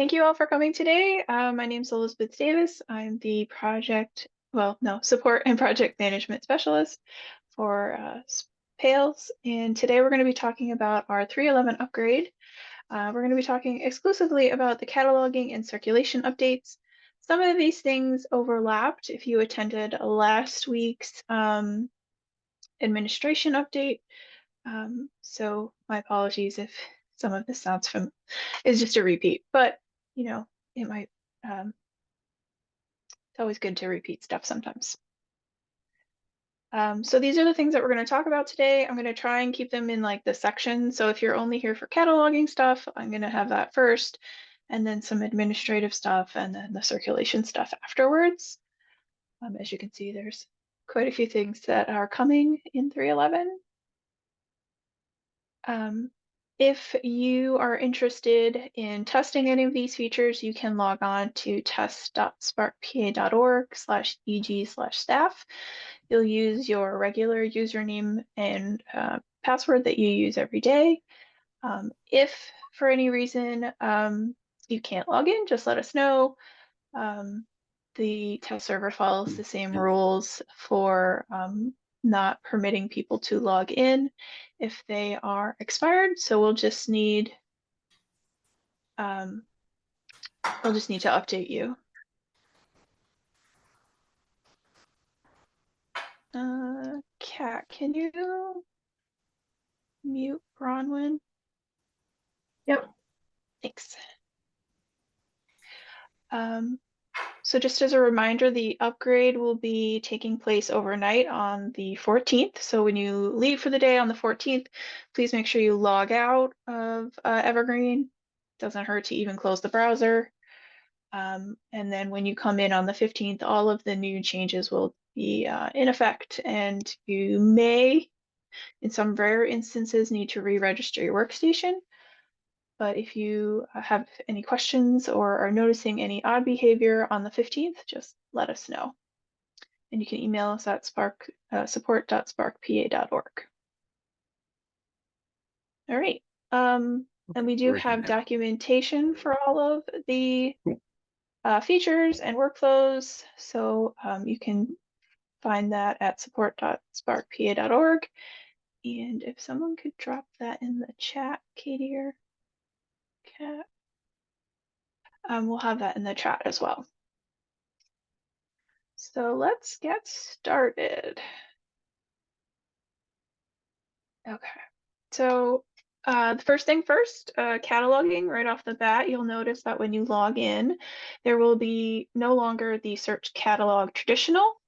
Thank you all for coming today. My name is Elizabeth Davis. I'm the support and project management specialist for Pales. And today we're going to be talking about our 3.11 upgrade. We're going to be talking exclusively about the cataloging and circulation updates. Some of these things overlapped if you attended last week's administration update. So my apologies if some of this sounds is just a repeat, but you know, it might, it's always good to repeat stuff sometimes. So these are the things that we're going to talk about today. I'm going to try and keep them in like the section. So if you're only here for cataloging stuff, I'm going to have that first, and then some administrative stuff, and then the circulation stuff afterwards. As you can see, there's quite a few things that are coming in 3.11. If you are interested in testing any of these features, you can log on to test.sparkpa.org/eg/staff. You'll use your regular username and password that you use every day. If for any reason you can't log in, just let us know. The test server follows the same rules for not permitting people to log in if they are expired. So we'll just need to update you. Kat, can you mute Bronwyn? Yep. Thanks. So just as a reminder, the upgrade will be taking place overnight on the 14th. So when you leave for the day on the 14th, please make sure you log out of Evergreen. Doesn't hurt to even close the browser. And then when you come in on the 15th, all of the new changes will be in effect, and you may, in some rare instances, need to re-register your workstation. But if you have any questions or are noticing any odd behavior on the 15th, just let us know. And you can email us at support.sparkpa.org. All right. And we do have documentation for all of the features and workflows. So you can find that at support.sparkpa.org. And if someone could drop that in the chat, Katie or Kat, we'll have that in the chat as well. So let's get started. Okay, so the first thing first, cataloging right off the bat, you'll notice that when you log in, there will be no longer the search catalog traditional.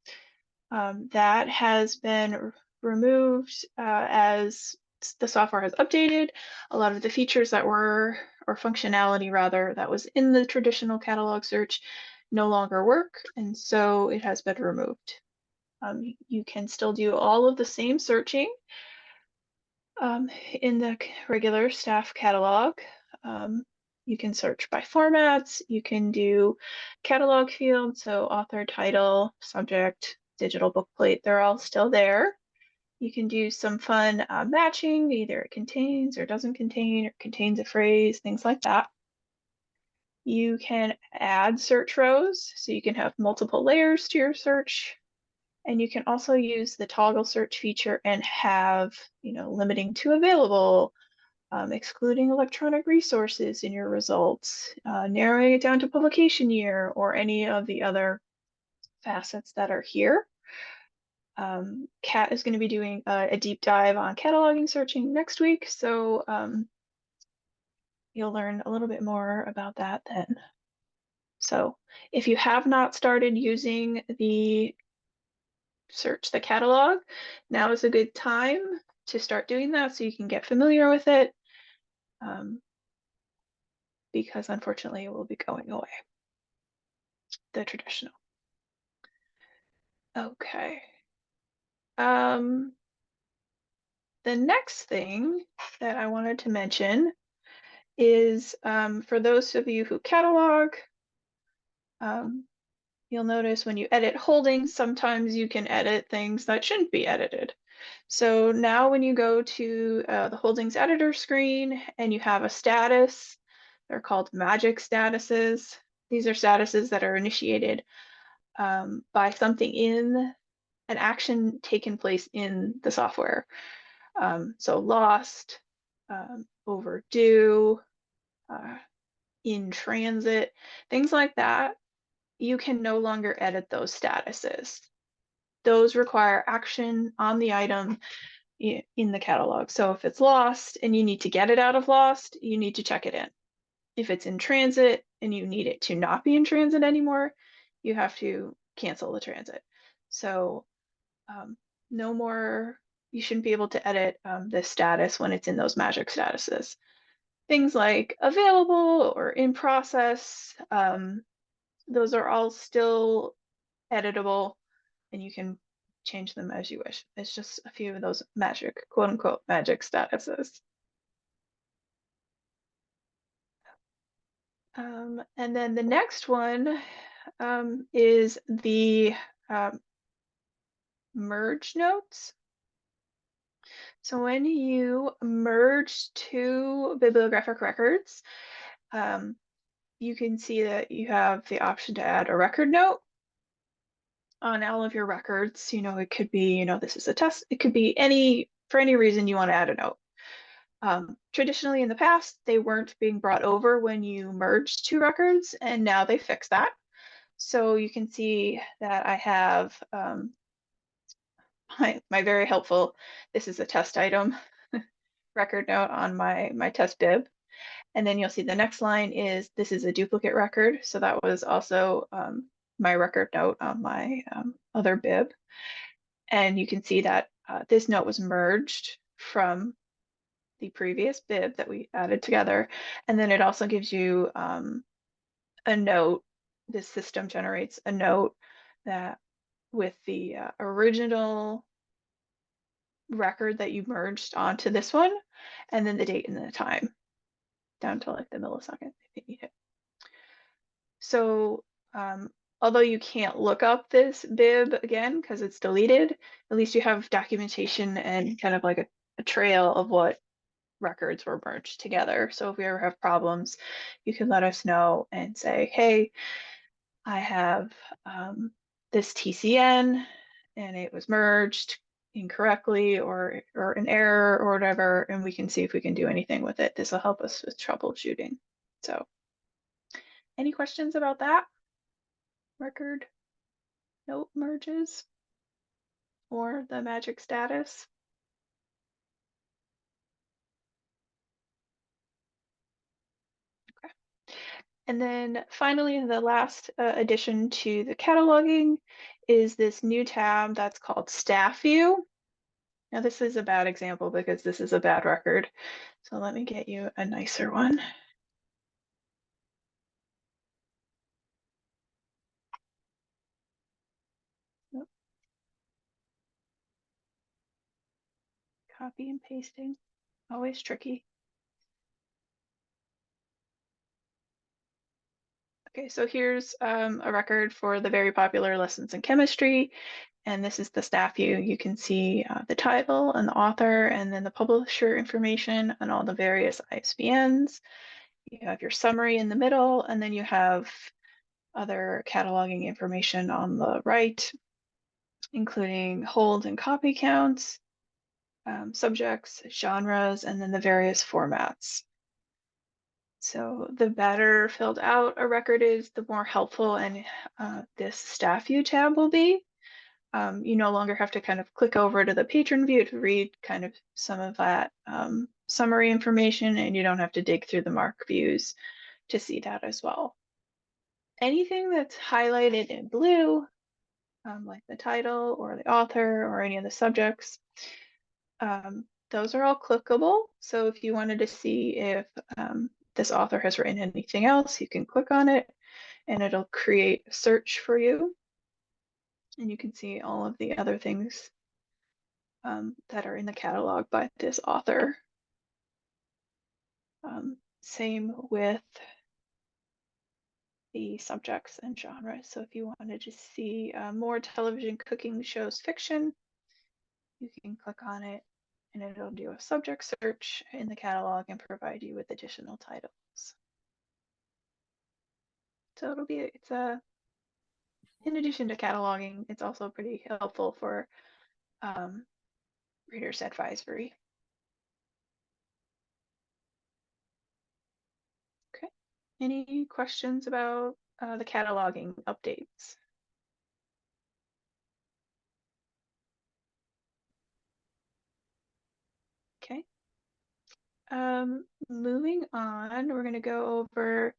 That has been removed as the software has updated. A lot of the features that were, or functionality rather, that was in the traditional catalog search no longer work, and so it has been removed. You can still do all of the same searching in the regular staff catalog. You can search by formats, you can do catalog fields, so author, title, subject, digital bookplate, they're all still there. You can do some fun matching, either it contains or doesn't contain, or contains a phrase, things like that. You can add search rows, so you can have multiple layers to your search. And you can also use the toggle search feature and have, limiting to available, excluding electronic resources in your results, narrowing it down to publication year, or any of the other facets that are here. Kat is going to be doing a deep dive on cataloging searching next week, so you'll learn a little bit more about that then. So if you have not started using the catalog, now is a good time to start doing that so you can get familiar with it, because unfortunately it will be going away, the traditional. Okay. The next thing that I wanted to mention is for those of you who catalog, you'll notice when you edit holdings, sometimes you can edit things that shouldn't be edited. So now when you go to the holdings editor screen and you have a status, They're called magic statuses. These are statuses that are initiated by something in an action taken place in the software. So lost, overdue, in transit, things like that. You can no longer edit those statuses. Those require action on the item in the catalog. So if it's lost and you need to get it out of lost, you need to check it in. If it's in transit and you need it to not be in transit anymore, you have to cancel the transit. So no more, you shouldn't be able to edit the status when it's in those magic statuses. Things like available or in process, those are all still editable and you can change them as you wish. It's just a few of those magic, quote unquote, magic statuses. And then the next one is the merge notes. So when you merge two bibliographic records, you can see that you have the option to add a record note on all of your records. It could be, this is a test. It could be for any reason you want to add a note. Traditionally in the past, they weren't being brought over when you merged two records, and now they fixed that. So you can see that I have my very helpful, this is a test item record note on my test bib. And then you'll see the next line is, this is a duplicate record. So that was also my record note on my other bib. And you can see that this note was merged from the previous bib that we added together. And then it also gives you a note. This system generates a note that with the original record that you merged onto this one, and then the date and the time down to like the millisecond if you need it. So although you can't look up this bib again because it's deleted, at least you have documentation and kind of like a trail of what records were merged together. So if we ever have problems, you can let us know and say, hey, I have this TCN and it was merged incorrectly or an error or whatever, and we can see if we can do anything with it. This will help us with troubleshooting. So any questions about that? Record note merges or the magic status? Okay. And then finally, the last addition to the cataloging is this new tab that's called Staff View. Now this is a bad example because this is a bad record. So let me get you a nicer one. Nope. Copy and pasting, always tricky. Okay, so here's a record for the very popular Lessons in Chemistry. And this is the staff view. You can see the title and the author and then the publisher information and all the various ISBNs. You have your summary in the middle, and then you have other cataloging information on the right, including hold and copy counts, subjects, genres, and then the various formats. So the better filled out a record is, the more helpful and this staff view tab will be. You no longer have to kind of click over to the patron view to read kind of some of that summary information, and you don't have to dig through the mark views to see that as well. Anything that's highlighted in blue, like the title or the author or any of the subjects, those are all clickable. So if you wanted to see if this author has written anything else, you can click on it and it'll create a search for you. And you can see all of the other things that are in the catalog by this author. Same with the subjects and genres. So if you wanted to see more television cooking shows fiction, you can click on it and it'll do a subject search in the catalog and provide you with additional titles. So in addition to cataloging, it's also pretty helpful for reader's advisory. Okay. Any questions about the cataloging updates? Okay. Moving on, we're going to go over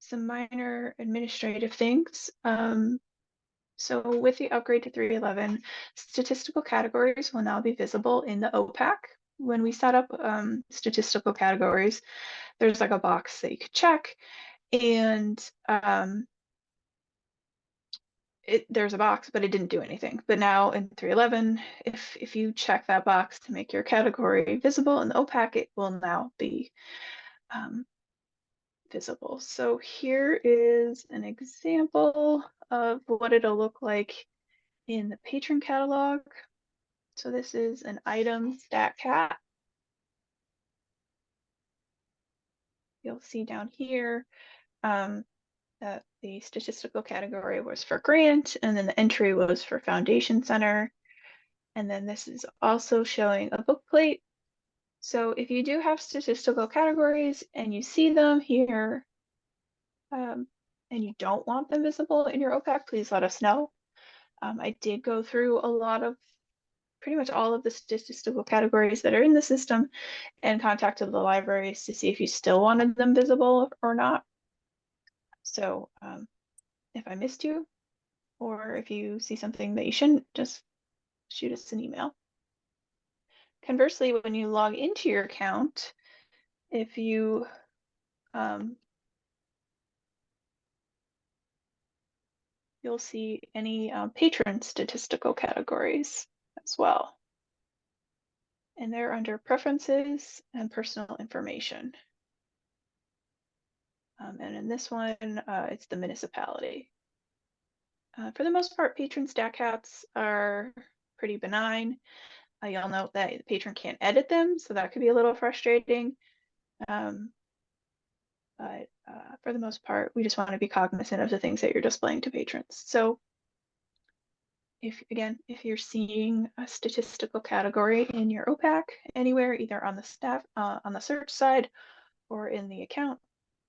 some minor administrative things. So with the upgrade to 3.11, statistical categories will now be visible in the OPAC. When we set up statistical categories, there's like a box that you could check, and there's a box, but it didn't do anything. But now in 3.11, if you check that box to make your category visible in the OPAC, it will now be visible. So here is an example of what it'll look like in the patron catalog. So this is an item stat cat. You'll see down here that the statistical category was for grant, and then the entry was for Foundation Center. And then this is also showing a book plate. So if you do have statistical categories and you see them here, and you don't want them visible in your OPAC, please let us know. I did go through pretty much all of the statistical categories that are in the system and contacted the libraries to see if you still wanted them visible or not. So if I missed you, or if you see something that you shouldn't, just shoot us an email. Conversely, when you log into your account, if you you'll see any patron statistical categories as well. And they're under preferences and personal information. And in this one, it's the municipality. For the most part, patron stat cats are pretty benign. You'll note that the patron can't edit them, so that could be a little frustrating. But for the most part, we just want to be cognizant of the things that you're displaying to patrons. So if you're seeing a statistical category in your OPAC anywhere, either on the search side or in the account,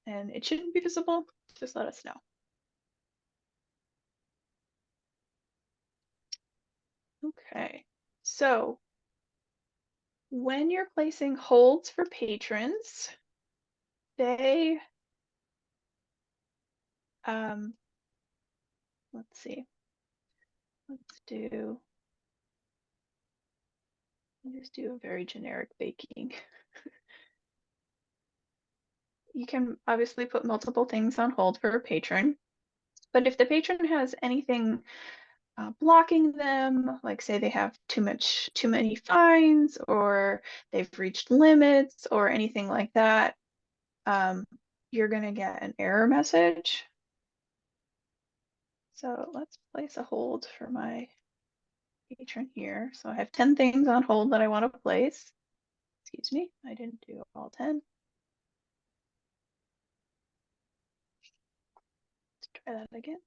and it shouldn't be visible, just let us know. Okay, so when you're placing holds for patrons, they, let's see, just do a very generic baking. You can obviously put multiple things on hold for a patron, but if the patron has anything blocking them, like say they have too many fines, or they've reached limits or anything like that, you're gonna get an error message. So let's place a hold for my patron here. So I have 10 things on hold that I want to place. Excuse me, I didn't do all 10. Let's try that again.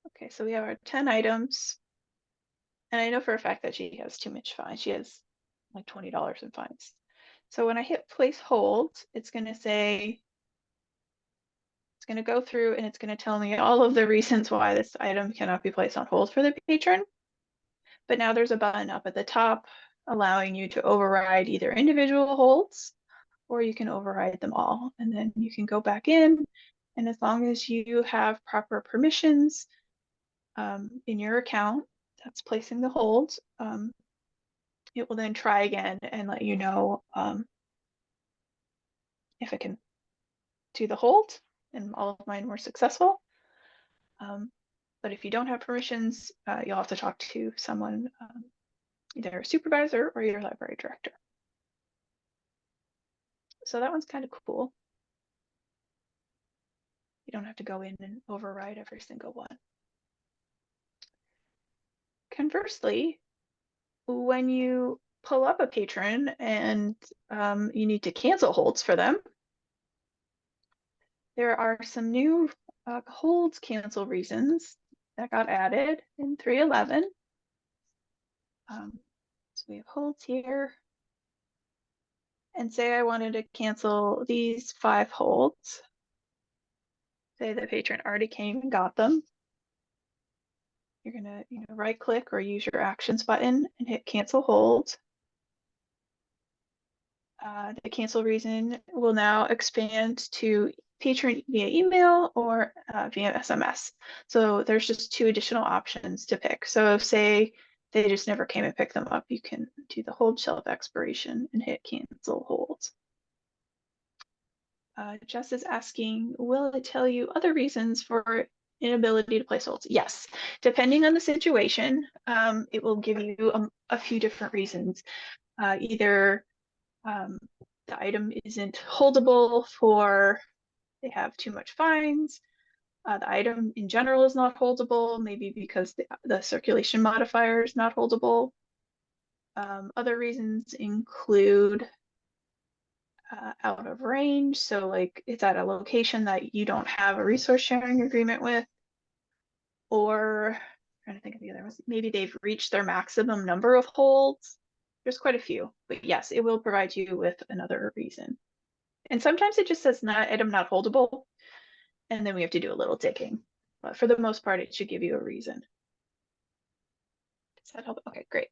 Okay, so we have our 10 items. And I know for a fact that she has too much fines. She has like $20 in fines. So when I hit place hold, it's going to go through and it's going to tell me all of the reasons why this item cannot be placed on hold for the patron. But now there's a button up at the top allowing you to override either individual holds, or you can override them all. And then you can go back in, and as long as you have proper permissions in your account that's placing the hold, it will then try again and let you know if it can do the hold, and all of mine were successful. But if you don't have permissions, you'll have to talk to someone, either a supervisor or your library director. So that one's kind of cool. You don't have to go in and override every single one. Conversely, when you pull up a patron and you need to cancel holds for them. There are some new holds cancel reasons that got added in 3.11. So we have holds here. And say I wanted to cancel these 5 holds. Say the patron already came and got them. You're gonna, right click or use your actions button and hit cancel hold. The cancel reason will now expand to patron via email or via SMS. So there's just 2 additional options to pick. So if, say, they just never came and picked them up, you can do the hold shelf expiration and hit cancel hold. Jess is asking, will it tell you other reasons for inability to place holds? Yes, depending on the situation, it will give you a few different reasons. Either the item isn't holdable for they have too much fines. The item in general is not holdable, maybe because the circulation modifier is not holdable. Other reasons include out of range, so like it's at a location that you don't have a resource sharing agreement with, or I'm trying to think of the other ones. Maybe they've reached their maximum number of holds. There's quite a few, but yes, it will provide you with another reason. And sometimes it just says item not holdable, and then we have to do a little digging. But for the most part, it should give you a reason. Does that help? Okay, great.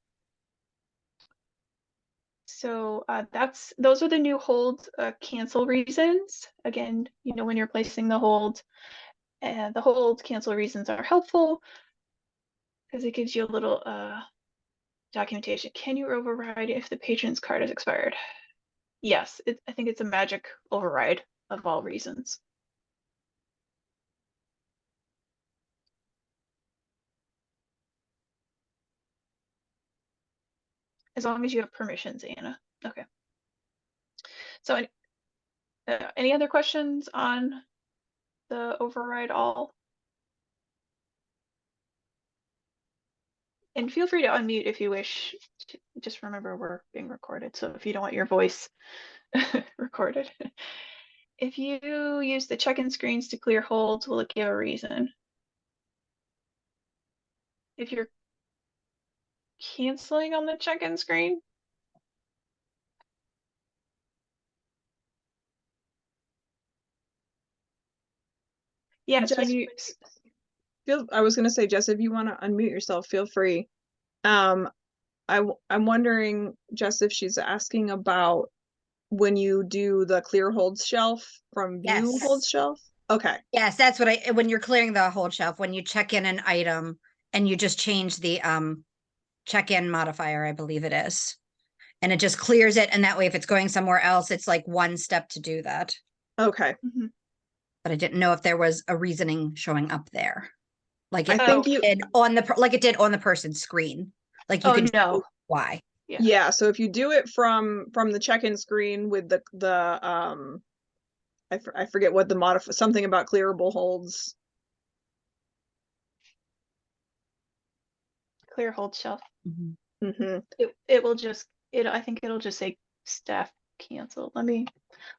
So those are the new hold cancel reasons. Again, when you're placing the hold, and the hold cancel reasons are helpful because it gives you a little documentation. Can you override if the patron's card is expired? Yes, I think it's a magic override of all reasons. As long as you have permissions, Anna. Okay. So any other questions on the override all? And feel free to unmute if you wish. Just remember we're being recorded, so if you don't want your voice recorded. If you use the check-in screens to clear holds, will it give a reason? If you're canceling on the check-in screen? Yes, when you I was gonna say, Jess, if you want to unmute yourself, feel free. I'm wondering, Jess, if she's asking about when you do the clear holds shelf from view Yes. holds shelf. Okay. Yes, that's what when you're clearing the hold shelf, when you check in an item and you just change the check-in modifier, I believe it is. And it just clears it, and that way if it's going somewhere else, it's like one step to do that. Okay. Mm-hmm. But I didn't know if there was a reasoning showing up there. Like it, I think did on the like it did on the person's screen. Like you can no. why. Yeah, so if you do it from the check-in screen with the I forget what the something about clearable holds. Clear hold shelf. Mm-hmm. Mm-hmm. It will just I think it'll just say staff canceled.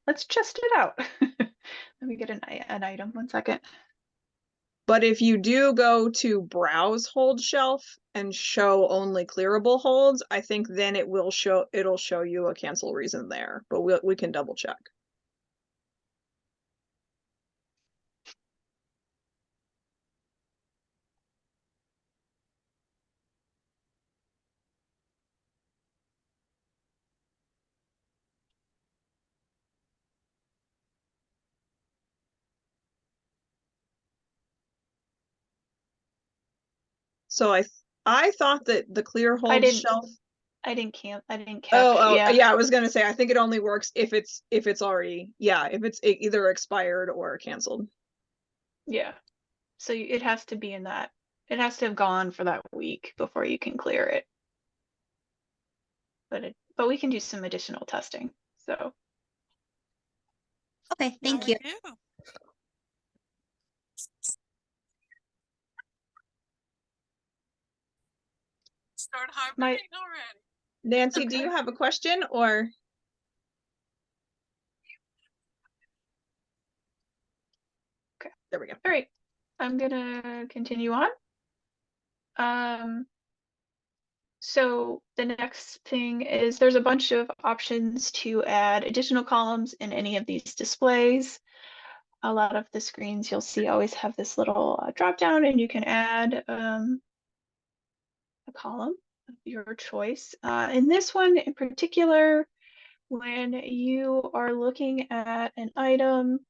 Let's test it out. Let me get an item. 1 second. But if you do go to browse hold shelf and show only clearable holds, I think then it'll show you a cancel reason there, but we can double check. So I thought that the clear hold shelf. I didn't capture. Oh, yeah. Yeah. I was gonna say I think it only works if it's already if it's either expired or canceled. Yeah. So it has to be in that. It has to have gone for that week before you can clear it. But we can do some additional testing. So. Okay, thank you. Start hibernating already. Nancy, do Okay. you have a question or? Okay. There we go. All right, I'm gonna continue on. So the next thing is there's a bunch of options to add additional columns in any of these displays. A lot of the screens you'll see always have this little drop down, and you can add a column of your choice. In this one in particular, when you are looking at an item,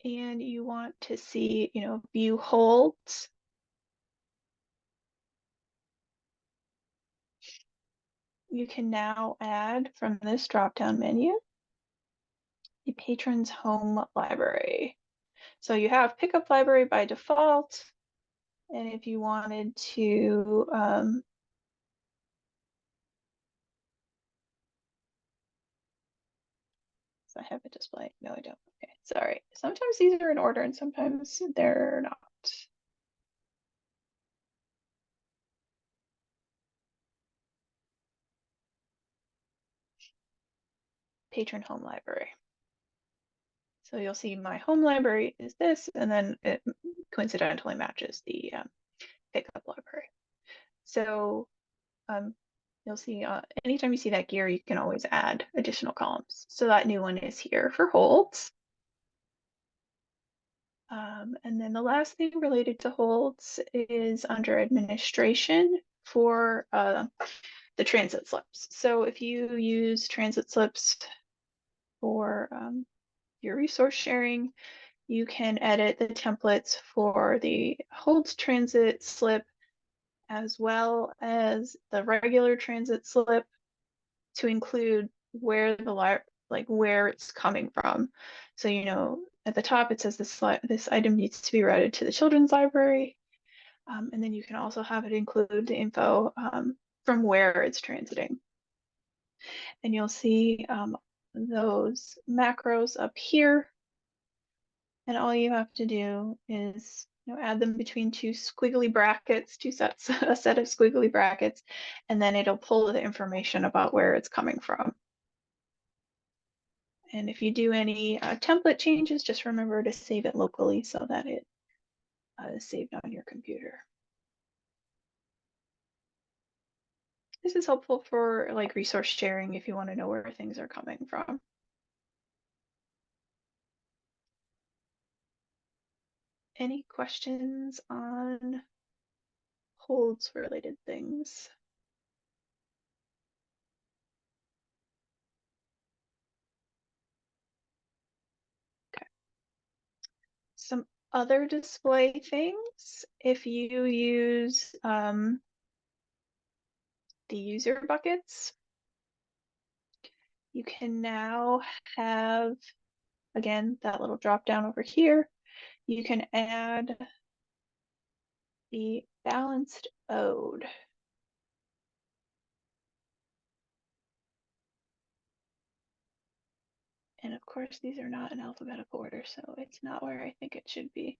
and you want to see, view holds, you can now add from this drop-down menu the patron's home library. So you have pickup library by default, and if you wanted to so I have a display. No, I don't. Okay, sorry. Sometimes these are in order and sometimes they're not. Patron home library. So you'll see my home library is this, and then it coincidentally matches the pickup library. So you'll see anytime you see that gear, you can always add additional columns. So that new one is here for holds. And then the last thing related to holds is under administration for the transit slips. So if you use transit slips for your resource sharing, you can edit the templates for the holds transit slip as well as the regular transit slip to include where the where it's coming from. So at the top it says this item needs to be routed to the children's library, and then you can also have it include the info from where it's transiting. And you'll see those macros up here, and all you have to do is add them between two squiggly brackets, a set of squiggly brackets, and then it'll pull the information about where it's coming from. And if you do any template changes, just remember to save it locally so that it is saved on your computer. This is helpful for resource sharing if you want to know where things are coming from. Any questions on holds related things? Okay. Some other display things, if you use the user buckets, you can now have, again, that little drop down over here. You can add the balanced ode. And of course, these are not in alphabetical order, so it's not where I think it should be.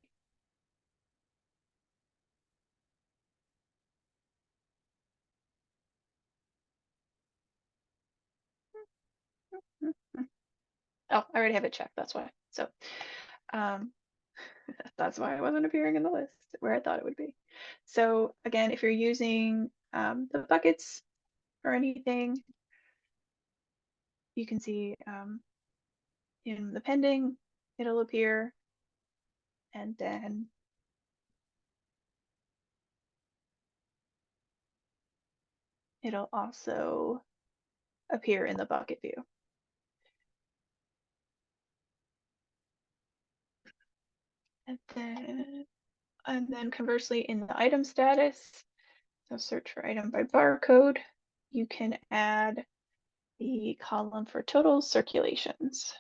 Oh, I already have it checked, that's why. So that's why it wasn't appearing in the list where I thought it would be. So again, if you're using the buckets or anything, you can see in the pending, it'll appear, and then it'll also appear in the bucket view. And then conversely in the item status, so search for item by barcode, you can add the column for total circulations.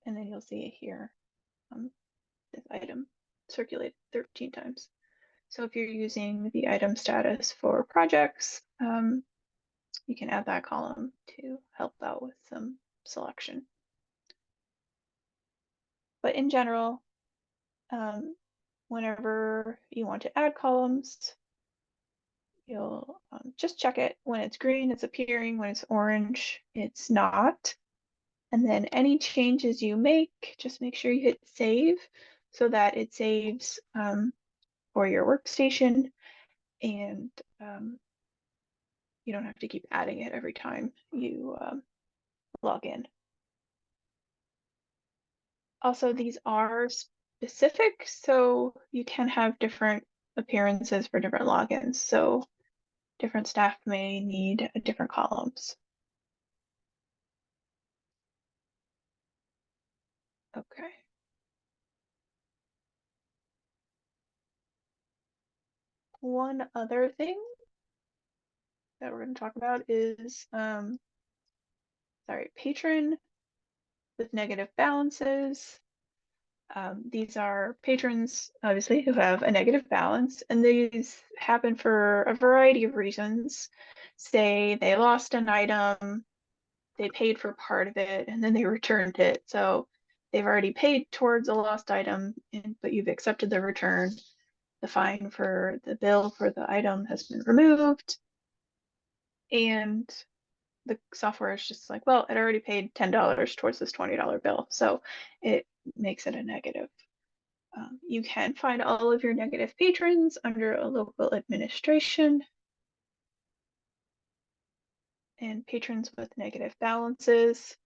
And then you'll see it here, this item circulated 13 times. So if you're using the item status for projects, you can add that column to help out with some selection. But in general, whenever you want to add columns, you'll just check it. When it's green, it's appearing. When it's orange, it's not. And then any changes you make, just make sure you hit save so that it saves for your workstation, and you don't have to keep adding it every time you log in. Also, these are specific, so you can have different appearances for different logins. So different staff may need different columns. Okay. One other thing that we're going to talk about is, patron with negative balances. These are patrons, obviously, who have a negative balance, and these happen for a variety of reasons. Say they lost an item, they paid for part of it, and then they returned it. So they've already paid towards a lost item, but you've accepted the return. The fine for the bill for the item has been removed, and the software is just like, well, it already paid $10 towards this $20 bill, so it makes it a negative. You can find all of your negative patrons under a local administration, and patrons with negative balances.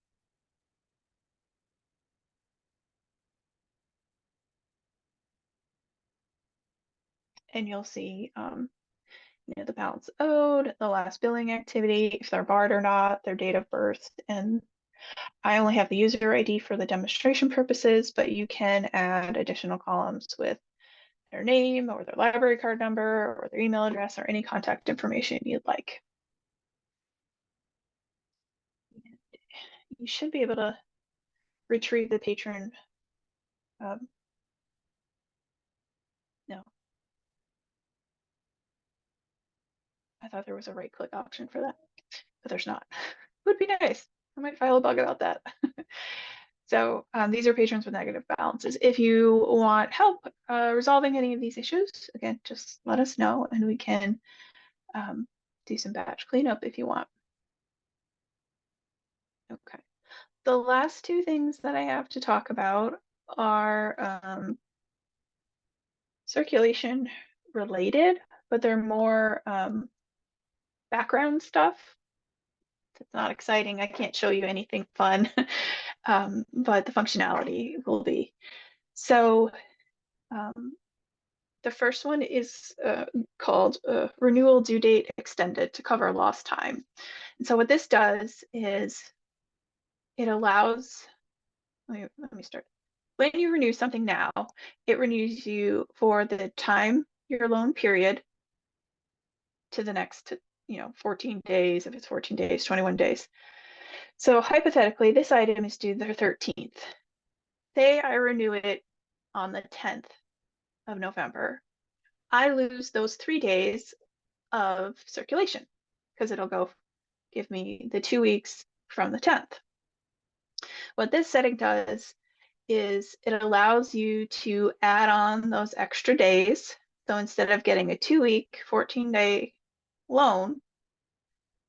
And you'll see the balance owed, the last billing activity, if they're barred or not, their date of birth, and I only have the user ID for the demonstration purposes, but you can add additional columns with their name or their library card number or their email address or any contact information you'd like. You should be able to retrieve the patron. No, I thought there was a right-click option for that, but there's not. Would be nice. I might file a bug about that. So these are patrons with negative balances. If you want help resolving any of these issues, again, just let us know and we can do some batch cleanup if you want. Okay. The last two things that I have to talk about are circulation related, but they're more background stuff. It's not exciting. I can't show you anything fun, but the functionality will be. So the first one is called Renewal Due Date Extended to cover lost time. And so what this does is it allows, let me start. When you renew something now, it renews you for the time, your loan period, to the next 14 days, if it's 14 days, 21 days. So hypothetically, this item is due the 13th. Say I renew it on the 10th of November. I lose those 3 days of circulation because it'll go give me the 2 weeks from the 10th. What this setting does is it allows you to add on those extra days. So instead of getting a 2-week, 14-day loan,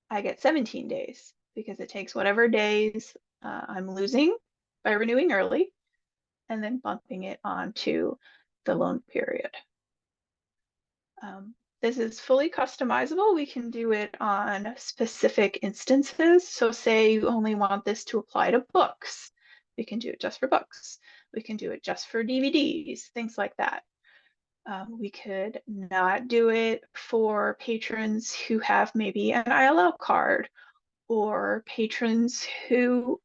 I get 17 days because it takes whatever days I'm losing by renewing early and then bumping it onto the loan period. This is fully customizable. We can do it on specific instances. So say you only want this to apply to books. We can do it just for books. We can do it just for DVDs, things like that. We could not do it for patrons who have maybe an ILL card or patrons who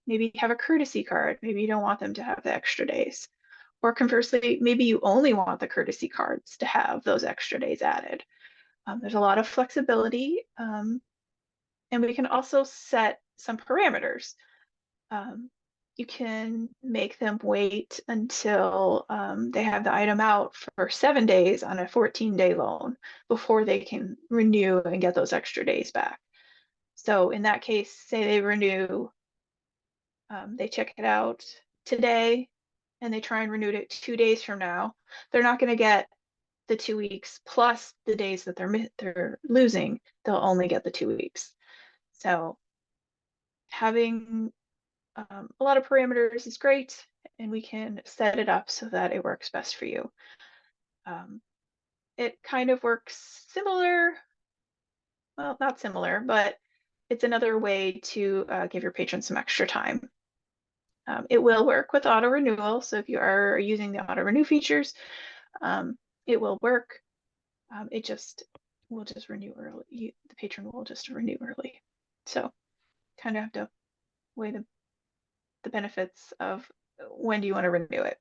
maybe have a courtesy card. Maybe you don't want them to have the extra days. Or conversely, maybe you only want the courtesy cards to have those extra days added. There's a lot of flexibility, and we can also set some parameters. you can make them wait until they have the item out for 7 days on a 14-day loan before they can renew and get those extra days back. So in that case, say they renew, they check it out today, and they try and renew it 2 days from now, they're not going to get the 2 weeks plus the days that they're losing. They'll only get the 2 weeks. So having a lot of parameters is great, and we can set it up so that it works best for you. It kind of works similar, well, not similar, but it's another way to give your patrons some extra time. It will work with auto renewal, so if you are using the auto renew features, it will work. It just will just renew early. The patron will just renew early. So kind of have to weigh the benefits of when do you want to renew it.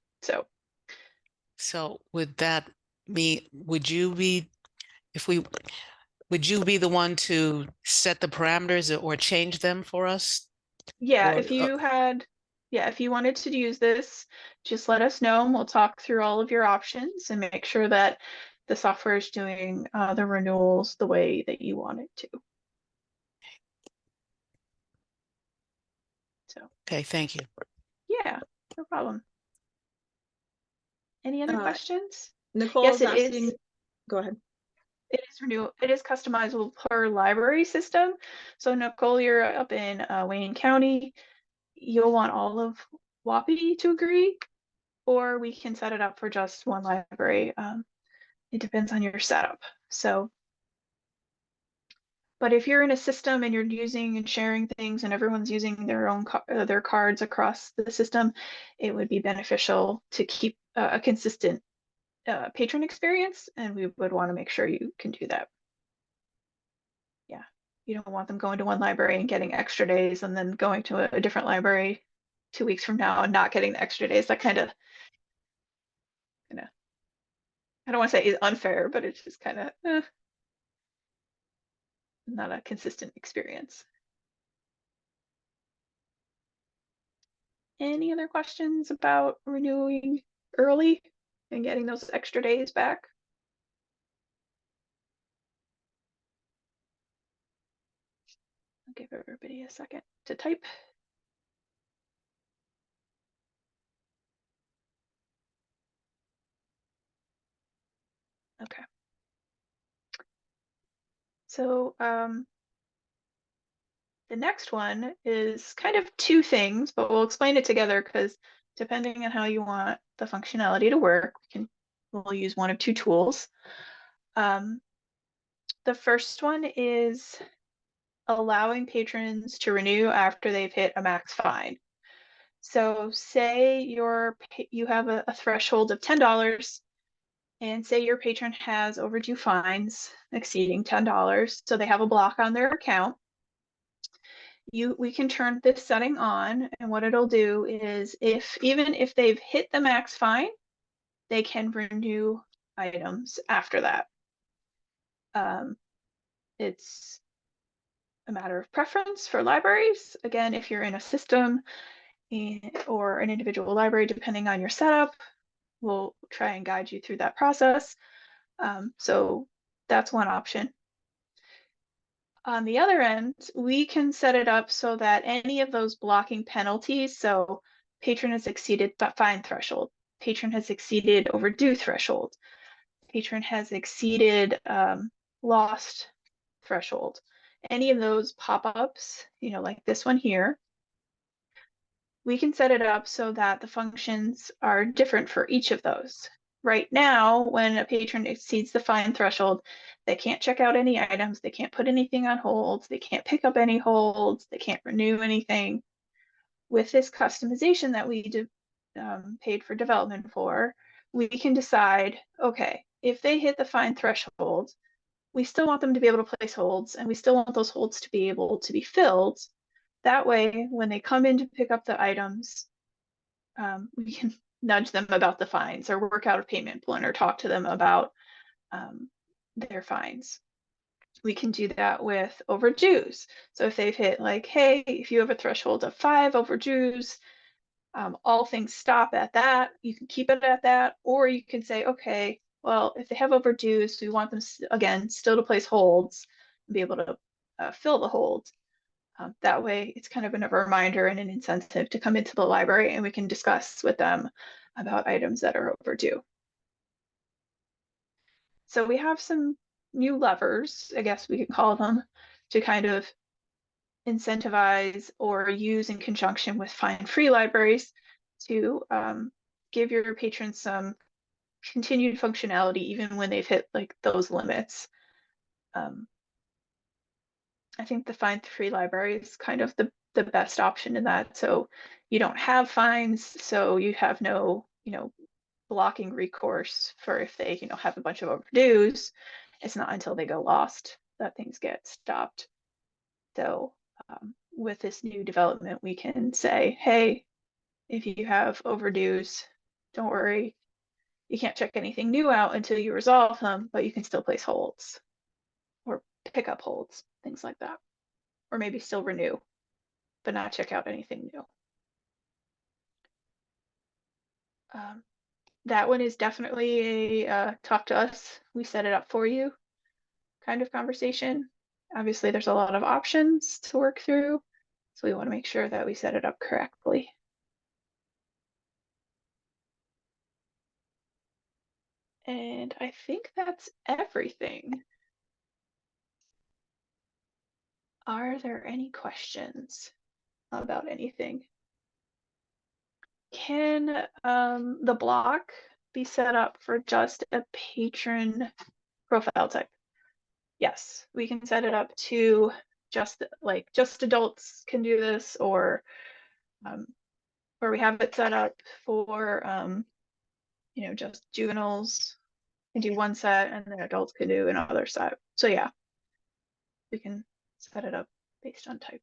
So would that mean, would you be the one to set the parameters or change them for us? Yeah, Or, if you wanted to use this, just let us know and we'll talk through all of your options and make sure that the software is doing the renewals the way that you want it to. So, okay, thank you. yeah, no problem. Any other questions? Nicole Yes, is it asking. is. Go ahead. It is customizable per library system. So Nicole, you're up in Wayne County. You'll want all of WAPI to agree, or we can set it up for just one library. It depends on your setup. So, but if you're in a system and you're using and sharing things and everyone's using their own their cards across the system, it would be beneficial to keep a consistent patron experience, and we would want to make sure you can do that. Yeah, you don't want them going to one library and getting extra days and then going to a different library 2 weeks from now and not getting the extra days. That kind of, I don't want to say is unfair, but it's just kind of not a consistent experience. Any other questions about renewing early and getting those extra days back? I'll give everybody a second to type. Okay. So the next one is kind of two things, but we'll explain it together because depending on how you want the functionality to work, we'll use one of two tools. The first one is allowing patrons to renew after they've hit a max fine. So say you have a threshold of $10, and say your patron has overdue fines exceeding $10, so they have a block on their account. We can turn this setting on, and what it'll do is even if they've hit the max fine, they can renew items after that. It's a matter of preference for libraries. Again, if you're in a system or an individual library, depending on your setup, we'll try and guide you through that process. So that's one option. On the other end, we can set it up so that any of those blocking penalties, so patron has exceeded fine threshold, patron has exceeded overdue threshold, patron has exceeded lost threshold, any of those pop-ups, like this one here, we can set it up so that the functions are different for each of those. Right now, when a patron exceeds the fine threshold, they can't check out any items, they can't put anything on holds, they can't pick up any holds, they can't renew anything. With this customization that we paid for development for, we can decide, okay, if they hit the fine threshold, we still want them to be able to place holds, and we still want those holds to be able to be filled. That way, when they come in to pick up the items, we can nudge them about the fines or work out a payment plan or talk to them about their fines. We can do that with overdues. So if they've hit like, hey, if you have a threshold of 5 overdues, all things stop at that. You can keep it at that, or you can say, okay, well, if they have overdues, we want them again still to place holds and be able to fill the holds. That way, it's kind of a reminder and an incentive to come into the library, and we can discuss with them about items that are overdue. So we have some new levers, I guess we could call them, to kind of incentivize or use in conjunction with fine-free libraries to give your patrons some continued functionality even when they've hit like those limits. I think the fine-free library is kind of the best option in that. So you don't have fines, so you have no, blocking recourse for if they, have a bunch of overdues. It's not until they go lost that things get stopped. So with this new development, we can say, hey, if you have overdues, don't worry. You can't check anything new out until you resolve them, but you can still place holds or pick up holds, things like that. Or maybe still renew, but not check out anything new. That one is definitely a talk to us, we set it up for you kind of conversation. Obviously, there's a lot of options to work through, so we want to make sure that we set it up correctly. And I think that's everything. Are there any questions about anything? Can the block be set up for just a patron profile type? Yes, we can set it up to just adults can do this, or we have it set up for just juveniles can do one set and then adults can do another set. So yeah, we can set it up based on type.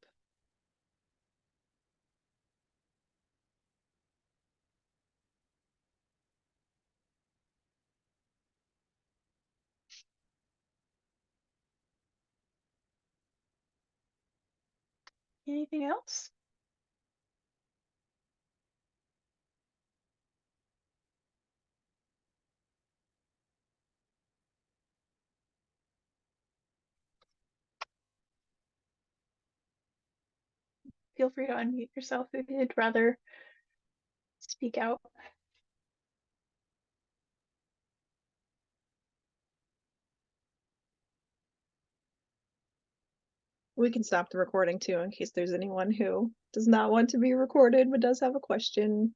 Anything else? Feel free to unmute yourself if you'd rather speak out. We can stop the recording too in case there's anyone who does not want to be recorded but does have a question.